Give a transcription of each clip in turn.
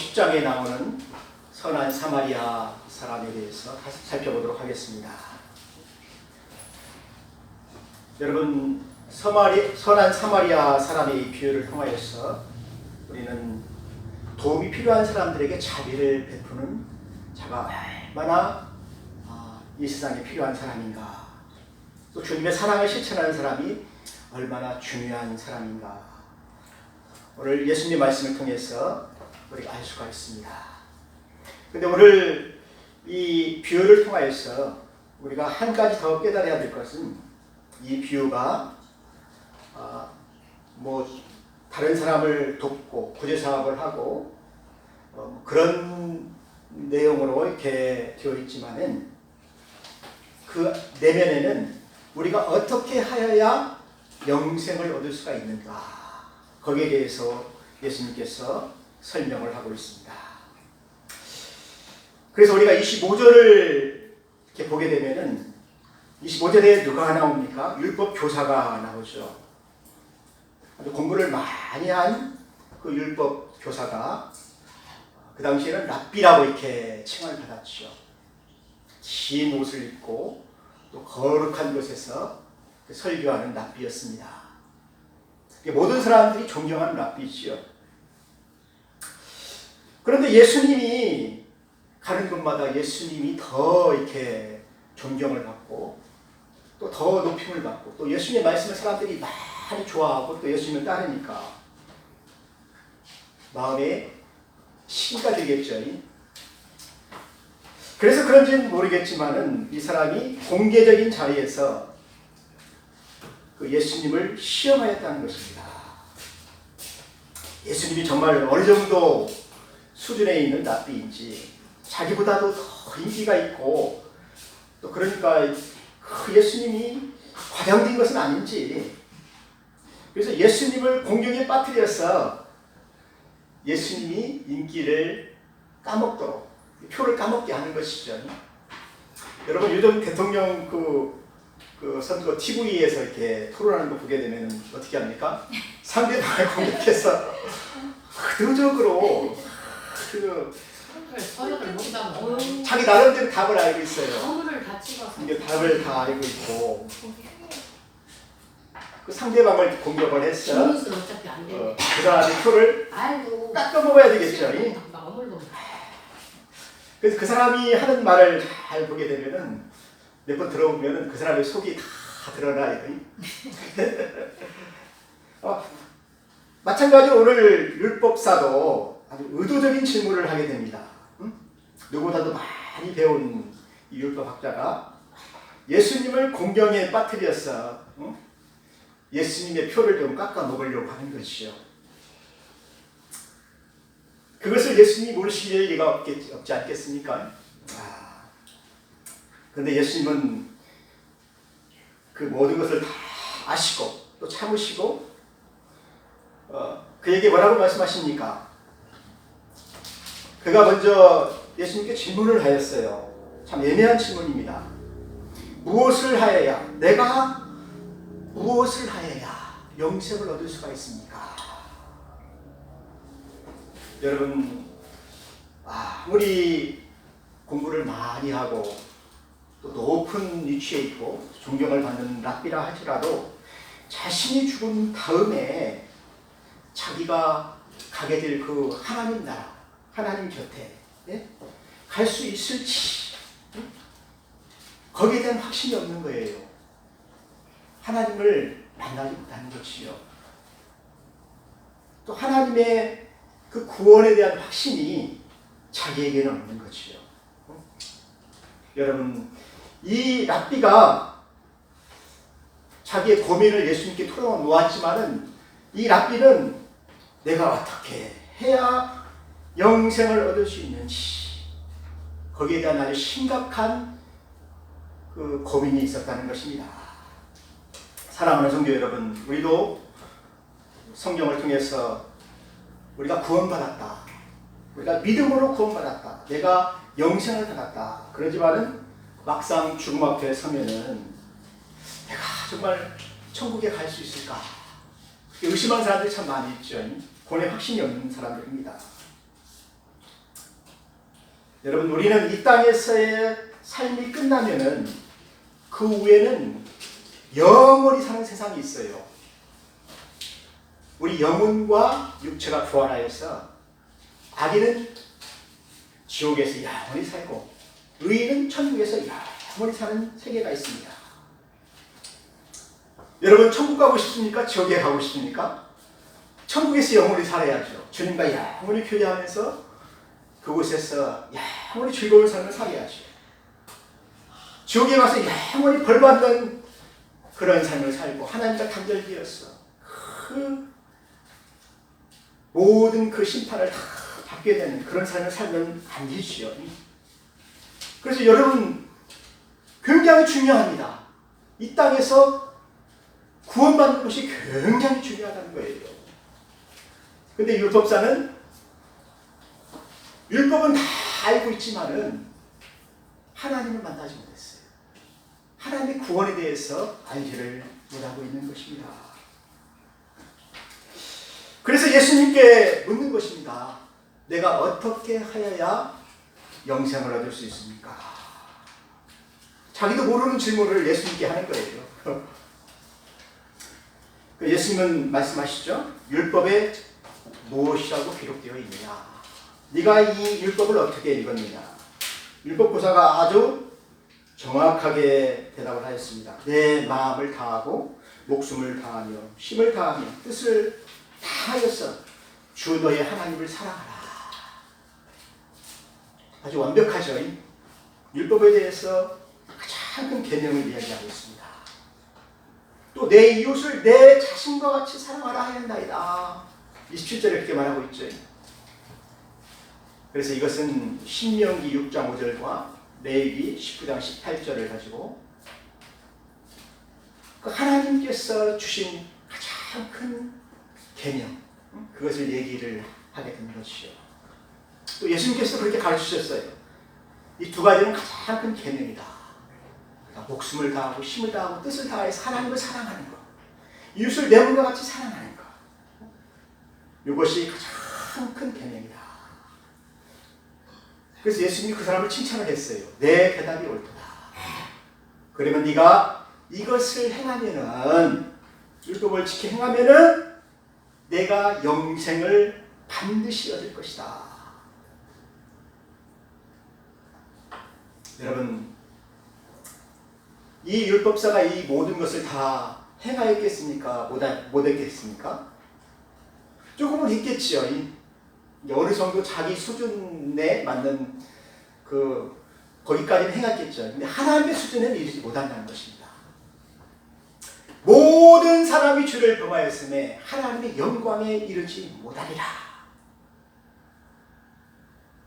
10장에 나오는 선한 사마리아 사람에 대해서 다시 살펴보도록 하겠습니다. 여러분, 선한 사마리아 사람의 이 비유를 통하여서 우리는 도움이 필요한 사람들에게 자비를 베푸는 자가 얼마나 이 세상에 필요한 사람인가, 또 주님의 사랑을 실천하는 사람이 얼마나 중요한 사람인가, 오늘 예수님의 말씀을 통해서 우리가 알 수가 있습니다. 근데 오늘 이 비유를 통하여서 우리가 한 가지 더 깨달아야 될 것은, 이 비유가 다른 사람을 돕고 구제사업을 하고 그런 내용으로 이렇게 되어 있지만은, 그 내면에는 우리가 어떻게 하여야 영생을 얻을 수가 있는가, 거기에 대해서 예수님께서 설명을 하고 있습니다. 그래서 우리가 25절을 이렇게 보게 되면은, 25절에 누가 나옵니까? 율법 교사가 나오죠. 아주 공부를 많이 한 그 율법 교사가 그 당시에는 랍비라고 이렇게 칭을 받았죠. 긴 옷을 입고 또 거룩한 곳에서 설교하는 랍비였습니다. 모든 사람들이 존경하는 랍비지요. 그런데 예수님이 가는 곳마다 예수님이 더 이렇게 존경을 받고 또 더 높임을 받고, 또 예수님의 말씀을 사람들이 많이 좋아하고 또 예수님을 따르니까 마음에 신가 되겠죠. 그래서 그런지는 모르겠지만은 이 사람이 공개적인 자리에서 그 예수님을 시험하였다는 것입니다. 예수님이 정말 어느 정도 수준에 있는 랍비인지, 자기보다도 더 인기가 있고 또 그러니까 그 예수님이 과장된 것은 아닌지, 그래서 예수님을 공경에 빠뜨려서 예수님이 인기를 까먹도록, 표를 까먹게 하는 것이죠. 여러분, 요즘 대통령 그 선거 TV에서 이렇게 토론하는 거 보게 되면 어떻게 합니까? 상대방을 공격해서 의도적으로 자기 나름대로 답을 알고 있어요. 이게 답을 다 알고 있고 그 상대방을 공격을 했어. 그 사람의 표를 깎아 먹어야 되겠죠. 그래서 그 사람이 하는 말을 잘 보게 되면은, 몇 번 들어보면은 그 사람의 속이 다 드러나요. 마찬가지로 오늘 율법사도 아주 의도적인 질문을 하게 됩니다. 누구보다도 많이 배운 이 율법학자가 예수님을 공경에 빠뜨려서 예수님의 표를 좀 깎아 먹으려고 하는 것이죠. 그것을 예수님이 모르실 리가 없지 않겠습니까? 그런데 예수님은 그 모든 것을 다 아시고 또 참으시고 그에게 뭐라고 말씀하십니까? 그가 먼저 예수님께 질문을 하였어요. 참 애매한 질문입니다. 무엇을 하여야, 내가 무엇을 하여야 영생을 얻을 수가 있습니까? 여러분, 아무리 공부를 많이 하고 또 높은 위치에 있고 존경을 받는 랍비라 할지라도 자신이 죽은 다음에 자기가 가게 될 그 하나님 나라, 하나님 곁에 갈 수 있을지, 거기에 대한 확신이 없는 거예요. 하나님을 만나지 못하는 것이요. 또 하나님의 그 구원에 대한 확신이 자기에게는 없는 것이요. 여러분, 이 랍비가 자기의 고민을 예수님께 털어놓았지만은, 이 랍비는 내가 어떻게 해야 영생을 얻을 수 있는지, 거기에 대한 아주 심각한 그 고민이 있었다는 것입니다. 사랑하는 성도 여러분, 우리도 성경을 통해서 우리가 구원받았다, 우리가 믿음으로 구원받았다, 내가 영생을 받았다, 그러지만은 막상 죽음 앞에 서면은 내가 정말 천국에 갈 수 있을까? 의심하는 사람들이 참 많이 있죠. 구원에 확신이 없는 사람들입니다. 여러분, 우리는 이 땅에서의 삶이 끝나면은 그 후에는 영원히 사는 세상이 있어요. 우리 영혼과 육체가 부활하여서 악인은 지옥에서 영원히 살고 의인은 천국에서 영원히 사는 세계가 있습니다. 여러분, 천국 가고 싶습니까? 지옥에 가고 싶습니까? 천국에서 영원히 살아야죠. 주님과 영원히 교제하면서 그곳에서 영원히 즐거운 삶을 살아야죠. 지옥에 가서 영원히 벌받는 그런 삶을 살고 하나님과 단절되어서 그 모든 그 심판을 다 받게 되는 그런 삶을 살면 안 되지요. 그래서 여러분, 굉장히 중요합니다. 이 땅에서 구원받는 것이 굉장히 중요하다는 거예요. 근데 율법사는 율법은 다 알고 있지만은 하나님을 만나지 못했어요. 하나님의 구원에 대해서 알지를 못하고 있는 것입니다. 그래서 예수님께 묻는 것입니다. 내가 어떻게 하여야 영생을 얻을 수 있습니까? 자기도 모르는 질문을 예수님께 하는 거예요. 예수님은 말씀하시죠. 율법에 무엇이라고 기록되어 있느냐? 네가 이 율법을 어떻게 읽었느냐? 율법고사가 아주 정확하게 대답을 하였습니다. 내 마음을 다하고 목숨을 다하며 힘을 다하며 뜻을 다하여서 주 너의 하나님을 사랑하라. 아주 완벽하죠. 율법에 대해서 가장 큰 계명을 이야기하고 있습니다. 또 내 이웃을 내 자신과 같이 사랑하라 하였나이다. 27절에 그렇게 말하고 있죠. 그래서 이것은 신명기 6장 5절과 레위기 19장 18절을 가지고 그 하나님께서 주신 가장 큰 계명, 그것을 얘기를 하게 된 것이죠. 또 예수님께서 그렇게 가르치셨어요. 이 두 가지는 가장 큰 계명이다. 그러니까 목숨을 다하고 힘을 다하고 뜻을 다해서 하나님을 사랑하는 것, 이웃을 내 몸과 같이 사랑하는 것, 이것이 가장 큰 계명이다. 그래서 예수님이 그 사람을 칭찬을 했어요. 내 대답이 옳도다. 그러면 네가 이것을 행하면은, 율법을 지켜 행하면은 내가 영생을 반드시 얻을 것이다. 여러분, 이 율법사가 이 모든 것을 다 행하였겠습니까? 못했겠습니까? 조금은 했겠지요. 어느 정도 자기 수준에 맞는 거기까지는 행했겠죠. 근데 하나님의 수준에는 이르지 못한다는 것입니다. 모든 사람이 주를 범하였음에 하나님의 영광에 이르지 못하리라.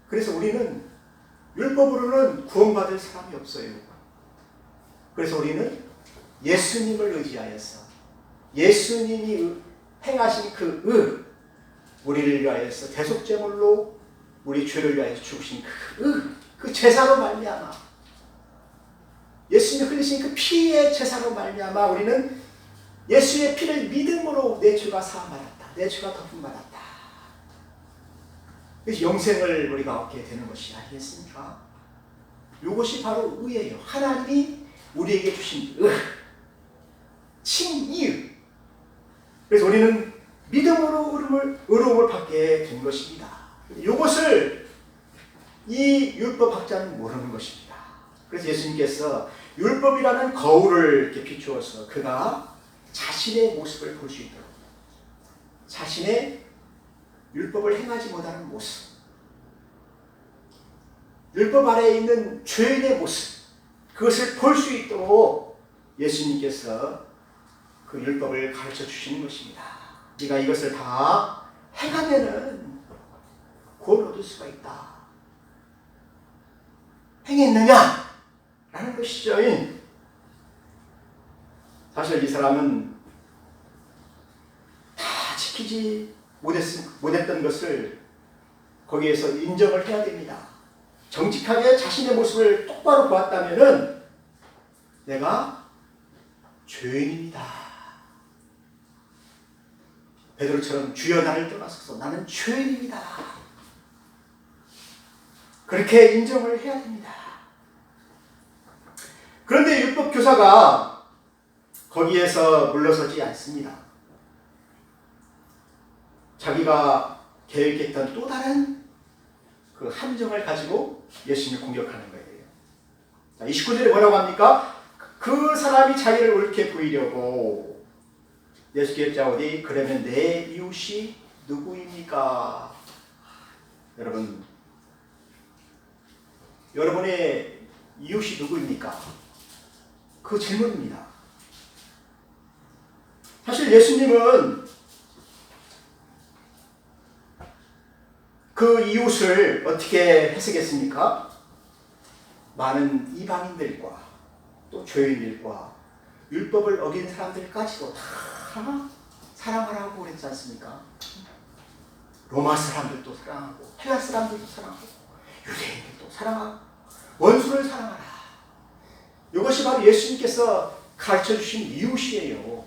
그래서 우리는 율법으로는 구원받을 사람이 없어요. 그래서 우리는 예수님을 의지하여서 예수님이 행하신 그 우리를 위하여서 대속제물로 우리 죄를 위하여 죽으신 그 제사로 말미암아, 예수님이 흘리신 그 피의 제사로 말미암아 우리는 예수의 피를 믿음으로 내 죄가 사함받았다. 내 죄가 덮음받았다. 그래서 영생을 우리가 얻게 되는 것이 아니겠습니까? 이것이 바로 의예요. 하나님이 우리에게 주신 칭의. 그래서 우리는 믿음으로 의로움을 받게 된 것입니다. 이것을 이 율법학자는 모르는 것입니다. 그래서 예수님께서 율법이라는 거울을 이렇게 비추어서 그가 자신의 모습을 볼 수 있도록, 자신의 율법을 행하지 못하는 모습, 율법 아래에 있는 죄인의 모습, 그것을 볼 수 있도록 예수님께서 그 율법을 가르쳐 주시는 것입니다. 네가 이것을 다 행하면은 구원을 얻을 수가 있다. 행했느냐? 라는 것이죠. 사실 이 사람은 다 지키지 못했던 것을 거기에서 인정을 해야 됩니다. 정직하게 자신의 모습을 똑바로 보았다면은 내가 죄인입니다. 베드로처럼 주여 나를 떠나소서, 나는 죄인입니다. 그렇게 인정을 해야 됩니다. 그런데 율법 교사가 거기에서 물러서지 않습니다. 자기가 계획했던 또 다른 그 함정을 가지고 예수님을 공격하는 거예요. 자, 29절에 뭐라고 합니까? 그 사람이 자기를 옳게 보이려고 예수께서 여짜오되 그러면 내 이웃이 누구입니까? 여러분, 여러분의 이웃이 누구입니까? 그 질문입니다. 사실 예수님은 그 이웃을 어떻게 해석했습니까? 많은 이방인들과 또 죄인들과 율법을 어긴 사람들까지도 다 사랑하라고 그랬지 않습니까? 로마 사람들도 사랑하고 헬라 사람들도 사랑하고 유대인들도 사랑하고 원수를 사랑하라. 이것이 바로 예수님께서 가르쳐주신 이웃이에요.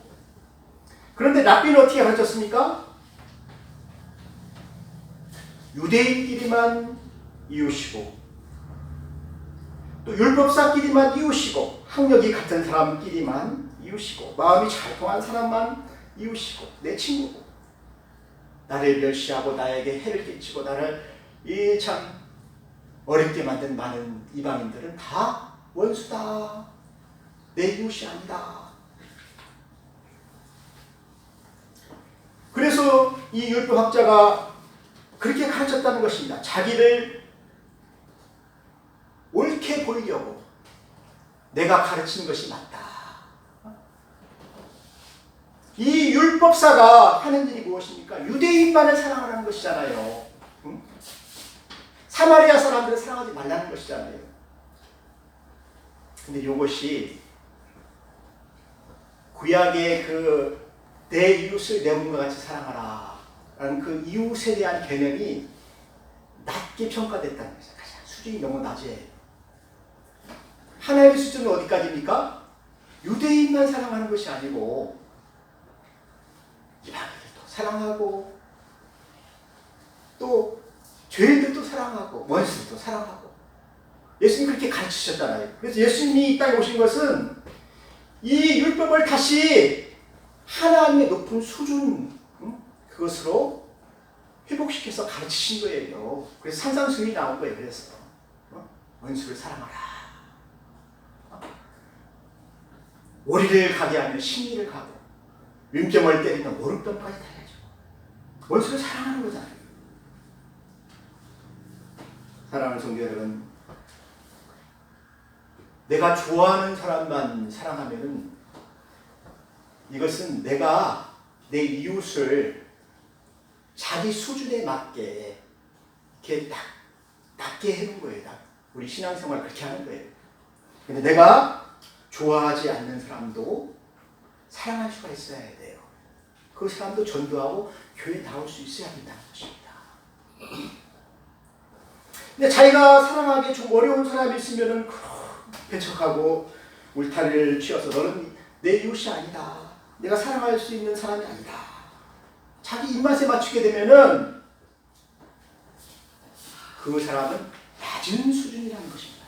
그런데 랍비는 어떻게 가르쳤습니까? 유대인끼리만 이웃이고 또 율법사끼리만 이웃이고 학력이 같은 사람끼리만 이웃이고 마음이 잘 통한 사람만 이웃이고 내 친구고 나를 멸시하고 나에게 해를 끼치고 나를 이 참 어렵게 만든 많은 이방인들은 다 원수다. 내 이웃이 아니다. 그래서 이 율법학자가 그렇게 가르쳤다는 것입니다. 자기를 옳게 보이려고 내가 가르친 것이 맞다. 이 율법사가 하는 일이 무엇입니까? 유대인만을 사랑하라는 것이잖아요. 응? 사마리아 사람들을 사랑하지 말라는 것이잖아요. 근데 이것이 구약의 그 내 이웃을 내 몸과 같이 사랑하라 라는 그 이웃에 대한 개념이 낮게 평가됐다는 것이죠. 가장 수준이 너무 낮아요. 하나님의 수준은 어디까지입니까? 유대인만 사랑하는 것이 아니고 이방인들도 사랑하고 또 죄인들도 사랑하고 원수들도 사랑하고 예수님이 그렇게 가르치셨잖아요. 그래서 예수님이 이 땅에 오신 것은 이 율법을 다시 하나님의 높은 수준 그것으로 회복시켜서 가르치신 거예요. 그래서 산상수훈이 나온 거예요. 그래서 원수를 사랑하라. 오리를 가게 하면 심리를 가고 윈병을 때리면 오른병까지 달려줘. 원수를 사랑하는 거잖아요. 사랑하는 성도 여러분, 내가 좋아하는 사람만 사랑하면은 이것은 내가 내 이웃을 자기 수준에 맞게 이렇게 낮게 해놓은 거예요. 우리 신앙생활 그렇게 하는 거예요. 근데 내가 좋아하지 않는 사람도 사랑할 수가 있어야 돼요. 그 사람도 전도하고 교회에 나올 수 있어야 된다는 것입니다. 근데 자기가 사랑하기 좀 어려운 사람이 있으면은 배척하고 울타리를 치어서 너는 내 이웃이 아니다. 내가 사랑할 수 있는 사람이 아니다. 자기 입맛에 맞추게 되면은 그 사람은 낮은 수준이라는 것입니다.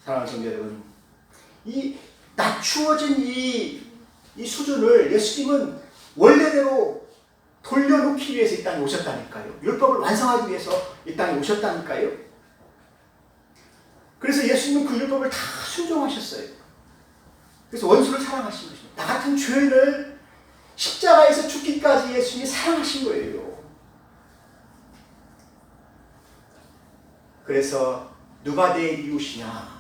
사랑하는 성도 여러분, 이 낮추어진 이 수준을 예수님은 원래대로 돌려놓기 위해서 이 땅에 오셨다니까요. 율법을 완성하기 위해서 이 땅에 오셨다니까요. 그래서 예수님은 그 율법을 다 순종하셨어요. 그래서 원수를 사랑하신 것입니다. 나 같은 죄인을 십자가에서 죽기까지 예수님이 사랑하신 거예요. 그래서 누가 내 이웃이냐?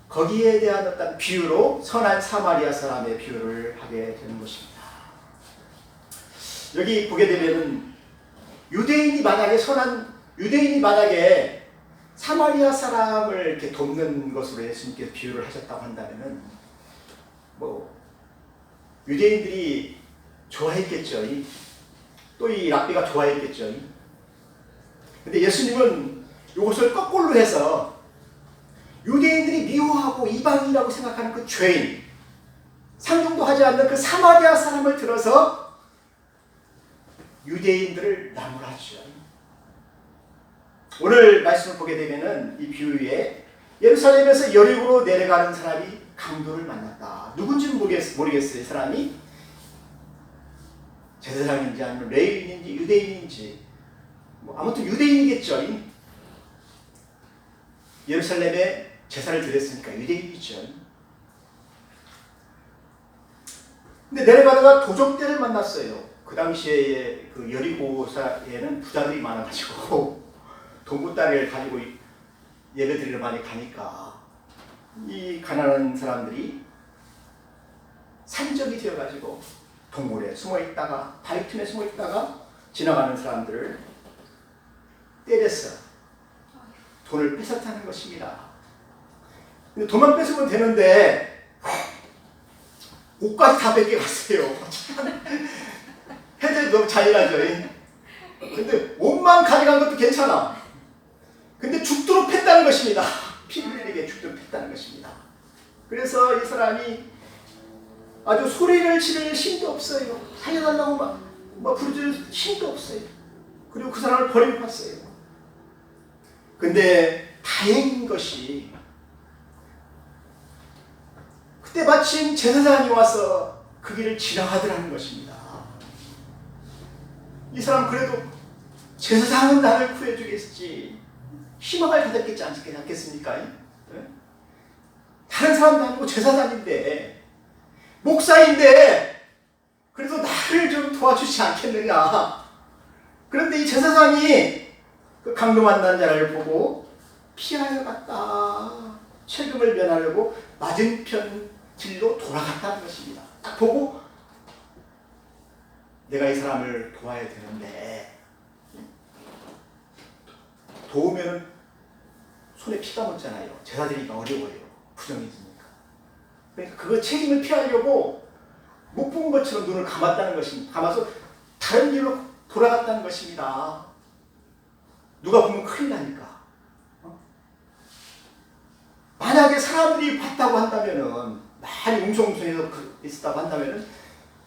거기에 대한 어떤 비유로 선한 사마리아 사람의 비유를 하게 되는 것입니다. 여기 보게 되면은 유대인이 만약에 사마리아 사람을 이렇게 돕는 것으로 예수님께서 비유를 하셨다고 한다면은 유대인들이 좋아했겠죠. 또 이 랍비가 좋아했겠죠. 근데 예수님은 이것을 거꾸로 해서 유대인들이 미워하고 이방인이라고 생각하는 그 죄인, 상종도 하지 않는 그 사마리아 사람을 들어서 유대인들을 나무라죠. 오늘 말씀을 보게 되면은 이 비유에 예루살렘에서 여리고로 내려가는 사람이 강도를 만났다. 누군지는 모르겠어요. 사람이 제사장인지 아니면 레위인인지 유대인인지 뭐 아무튼 유대인이겠죠. 예루살렘에 제사를 드렸으니까 유대인이죠. 근데 내려가다가 도적대를 만났어요. 그 당시에 그 여리고사에는 부자들이 많아가지고 동굴다리를 가지고 예배드리러 많이 가니까 이 가난한 사람들이 산적이 되어가지고 동굴에 숨어있다가 바위 틈에 숨어있다가 지나가는 사람들을 때려서 돈을 뺏었다는 것입니다. 근데 돈만 뺏으면 되는데 옷까지 다 뺏겨갔어요. 해도 너무 잔인하죠. 근데 옷만 가져간 것도 괜찮아. 근데 죽도록 팼다는 것입니다. 피를 흘리게 죽도록 팼다는 것입니다. 그래서 이 사람이 아주 소리를 지를 힘도 없어요. 살려달라고 막 부르짖을 힘도 없어요. 그리고 그 사람을 버리고 갔어요. 근데 다행인 것이 그때 마침 제사장이 와서 그 길을 지나가더라는 것입니다. 이 사람 그래도 제사장은 나를 구해주겠지 희망을 가졌겠지 않겠습니까? 다른 사람도 아니고 제사장인데 목사인데 그래도 나를 좀 도와주지 않겠느냐. 그런데 이 제사장이 그 강도 만난 자를 보고 피하여 갔다. 책임을 면하려고 맞은편 길로 돌아갔다는 것입니다. 딱 보고 내가 이 사람을 도와야 되는데 도우면 손에 피가 묻잖아요. 제사드리기가 어려워요. 부정해지니까. 그러니까 그거 책임을 피하려고 못 본 것처럼 눈을 감았다는 것입니다. 감아서 다른 길로 돌아갔다는 것입니다. 누가 보면 큰일 나니까. 만약에 사람들이 봤다고 한다면은 많이 웅성웅성해서 있었다고 한다면은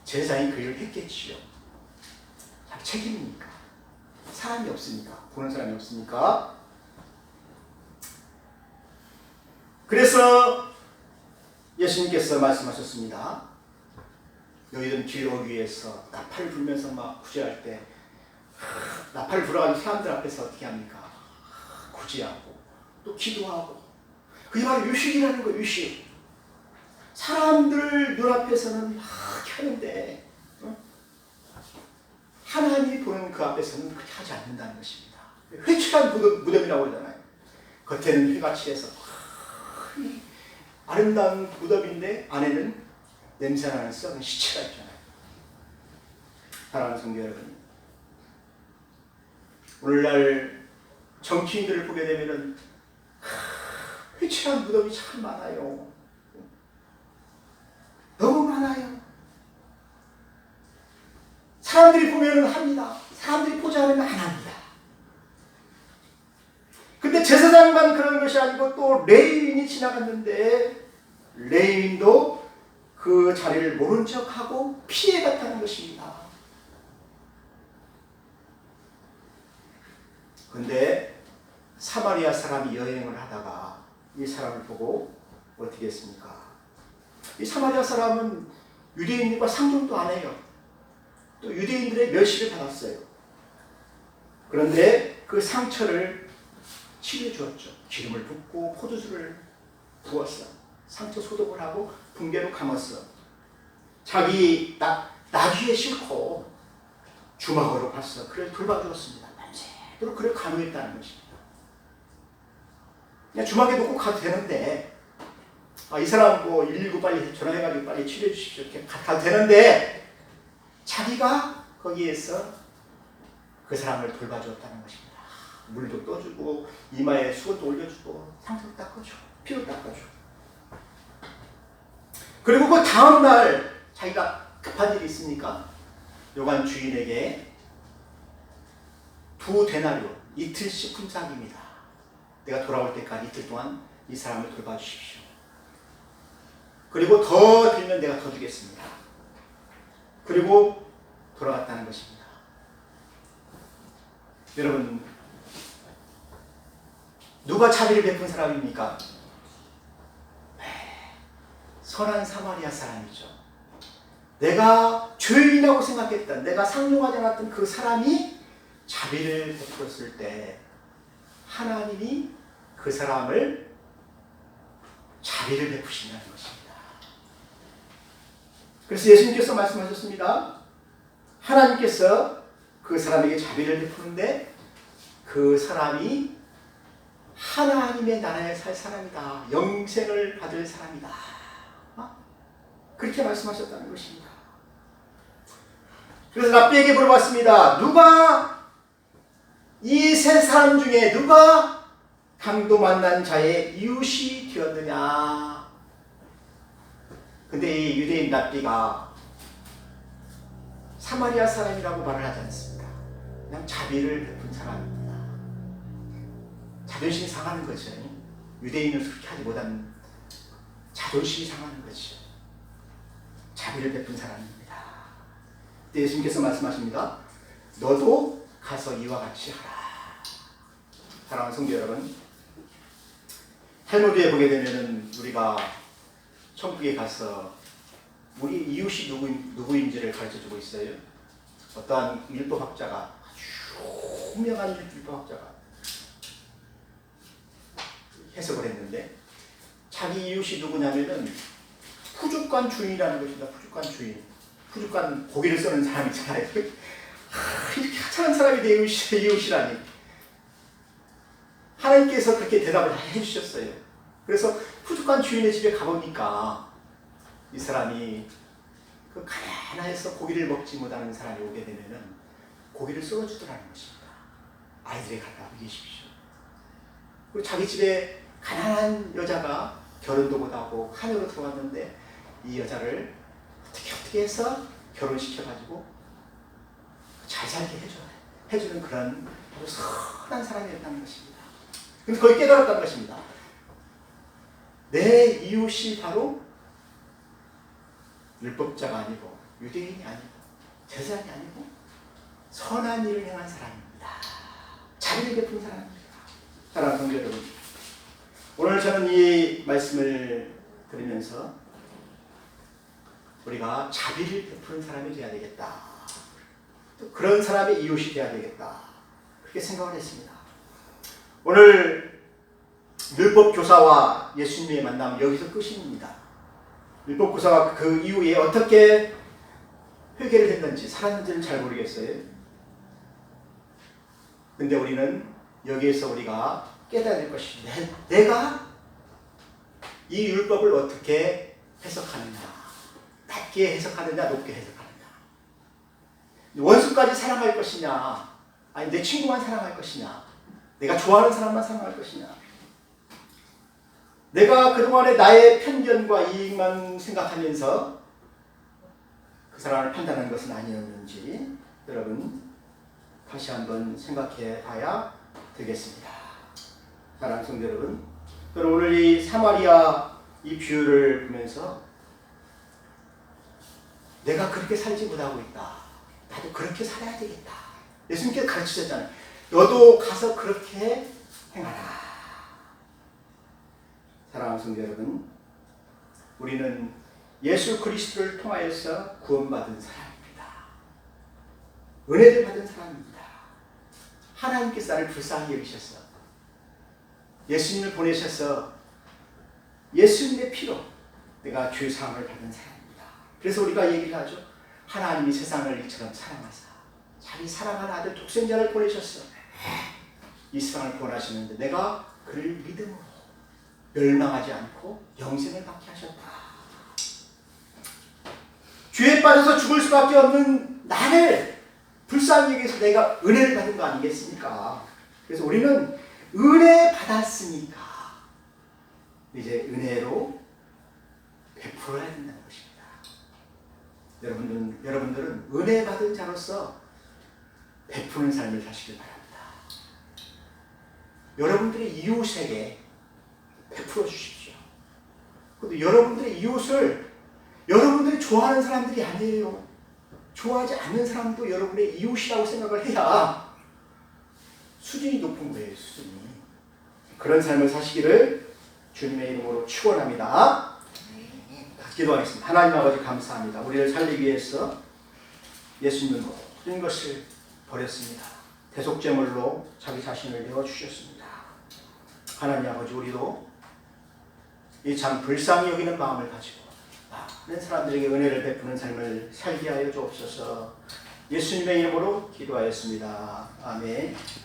제사장이 그 일을 했겠지요. 책임이니까. 사람이 없으니까. 보는 사람이 없으니까. 그래서 예수님께서 말씀하셨습니다. 너희들은 길 오기 위해서 나팔을 불면서 막 구제할 때 나팔을 불어가지고 사람들 앞에서 어떻게 합니까? 구제하고 또 기도하고 그게 바로 유식이라는 거예요. 유식. 사람들 눈앞에서는 막 하는데 하나님이 보는 그 앞에서는 그렇게 하지 않는다는 것입니다. 회칠한 무덤이라고 그러잖아요. 겉에는 회가 칠해서 아름다운 무덤인데 안에는 냄새나는 썩은 시체가 있잖아요. 사랑하는 성도 여러분, 오늘날 정치인들을 보게 되면은 회칠한 무덤이 참 많아요. 너무 많아요. 사람들이 보면은 합니다. 사람들이 보자 하면 안 합니다. 근데 제사장만 그런 것이 아니고 또 레위인이 지나갔는데 레위인도 그 자리를 모른 척하고 피해갔다는 것입니다. 근데 사마리아 사람이 여행을 하다가 이 사람을 보고 어떻게 했습니까? 이 사마리아 사람은 유대인들과 상종도 안 해요. 또 유대인들의 멸시를 받았어요. 그런데 그 상처를 치료해 주었죠. 기름을 붓고 포도주를 부었어. 상처 소독을 하고 붕괴로 감았어. 자기 나귀에 싣고 주막으로 갔어. 그래서 돌봐주었습니다. 밤새도록 그를 간호했다는 것입니다. 그냥 주막에 놓고 가도 되는데 이 사람 뭐 119 빨리 전화해가지고 빨리 치료해 주십시오. 이렇게 가도 되는데 자기가 거기에서 그 사람을 돌봐주었다는 것입니다. 물도 떠주고 이마에 수건도 올려주고 상처도 닦아주고 피도 닦아주고 그리고 그 다음날 자기가 급한 일이 있으니까 요관 주인에게 2데나리오 이틀씩 품삯입니다. 내가 돌아올 때까지 이틀 동안 이 사람을 돌봐주십시오. 그리고 더 들면 내가 더 주겠습니다. 그리고 돌아갔다는 것입니다. 여러분, 누가 자비를 베푼 사람입니까? 선한 사마리아 사람이죠. 내가 죄인이라고 생각했던, 내가 상종하지 않았던 그 사람이 자비를 베풀었을 때 하나님이 그 사람을 자비를 베푸신다는 것입니다. 그래서 예수님께서 말씀하셨습니다. 하나님께서 그 사람에게 자비를 베푸는데 그 사람이 하나님의 나라에 살 사람이다. 영생을 받을 사람이다. 그렇게 말씀하셨다는 것입니다. 그래서 랍비에게 물어봤습니다. 누가 이 세 사람 중에 누가 강도 만난 자의 이웃이 되었느냐. 근데 이 유대인 랍비가 사마리아 사람이라고 말을 하지 않습니다. 그냥 자비를 베푼 사람입니다. 자존심이 상하는 거죠. 유대인은 그렇게 하지 못한 자존심이 상하는 거죠. 자비를 베푼 사람입니다. 그때 예수님께서 말씀하십니다. 너도 가서 이와 같이 하라. 사랑하는 성도 여러분, 탈무드에 보게 되면은 우리가 천국에 가서 우리 이웃이 누구인지를 가르쳐주고 있어요. 어떠한 율법학자가, 아주 유명한 율법학자가 해석을 했는데, 자기 이웃이 누구냐면은 푸주간 주인이라는 것입니다. 푸주간 주인. 푸주간 고기를 써는 사람 있잖아요. 이렇게 하찮은 사람이 내 이웃이라니. 하나님께서 그렇게 대답을 해주셨어요. 그래서 푸주간 주인의 집에 가보니까 이 사람이 그 가난해서 고기를 먹지 못하는 사람이 오게 되면은 고기를 썰어주더라는 것입니다. 아이들이 갖다 먹이십시오. 그리고 자기 집에 가난한 여자가 결혼도 못하고 하늘로 들어갔는데 이 여자를 어떻게 해서 결혼시켜가지고 잘 살게 해주는 그런 아주 선한 사람이었다는 것입니다. 근데 거기 깨달았다는 것입니다. 내 이웃이 바로 율법자가 아니고 유대인이 아니고 제사장이 아니고 선한 일을 행한 사람입니다. 자비를 베푼 사람입니다. 사랑하는 성도 여러분, 오늘 저는 이 말씀을 들으면서 우리가 자비를 베푸는 사람이 되어야 되겠다. 또 그런 사람의 이웃이 되어야 되겠다. 그렇게 생각을 했습니다. 오늘 율법교사와 예수님의 만남은 여기서 끝입니다. 율법교사가 그 이후에 어떻게 회개를 했는지 살았는지는 잘 모르겠어요. 근데 우리는 여기에서 우리가 깨달아야 될 것이 내가 이 율법을 어떻게 해석하느냐, 낮게 해석하느냐, 높게 해석하느냐, 원수까지 사랑할 것이냐, 아니 내 친구만 사랑할 것이냐, 내가 좋아하는 사람만 사랑할 것이냐, 내가 그동안에 나의 편견과 이익만 생각하면서 그 사람을 판단한 것은 아니었는지 여러분 다시 한번 생각해 봐야 되겠습니다. 사랑하는 성도 여러분, 오늘 이 사마리아 이 비유를 보면서 내가 그렇게 살지 못하고 있다. 나도 그렇게 살아야 되겠다. 예수님께서 가르치셨잖아요. 너도 가서 그렇게 행하라. 사랑하는 성도 여러분, 우리는 예수 그리스도를 통하여서 구원받은 사람입니다. 은혜를 받은 사람입니다. 하나님께서 나를 불쌍히 여기셔서 예수님을 보내셔서 예수님의 피로 내가 죄사함을 받은 사람입니다. 그래서 우리가 얘기를 하죠. 하나님이 세상을 이처럼 사랑하사 자기 사랑하는 아들 독생자를 보내셨어. 이 세상을 구원하시는데 내가 그를 믿음으로 멸망하지 않고 영생을 받게 하셨다. 죄에 빠져서 죽을 수밖에 없는 나를 불쌍히 여기서 내가 은혜를 받은 거 아니겠습니까? 그래서 우리는 은혜 받았으니까 이제 은혜로 베풀어야 된다는 것입니다. 여러분들은 은혜 받은 자로서 베푸는 삶을 사시길 바랍니다. 여러분들의 이웃에게 베풀어 주십시오. 근데 여러분들의 이웃을 여러분들이 좋아하는 사람들이 아니에요. 좋아하지 않는 사람도 여러분의 이웃이라고 생각을 해야 수준이 높은 거예요. 수준이. 그런 삶을 사시기를 주님의 이름으로 축원합니다. 기도하겠습니다. 하나님 아버지 감사합니다. 우리를 살리기 위해서 예수님은 모든 것을 버렸습니다. 대속제물로 자기 자신을 내어주셨습니다. 하나님 아버지, 우리도 이 참 불쌍히 여기는 마음을 가지고 많은 사람들에게 은혜를 베푸는 삶을 살게 하여 주옵소서. 예수님의 이름으로 기도하였습니다. 아멘.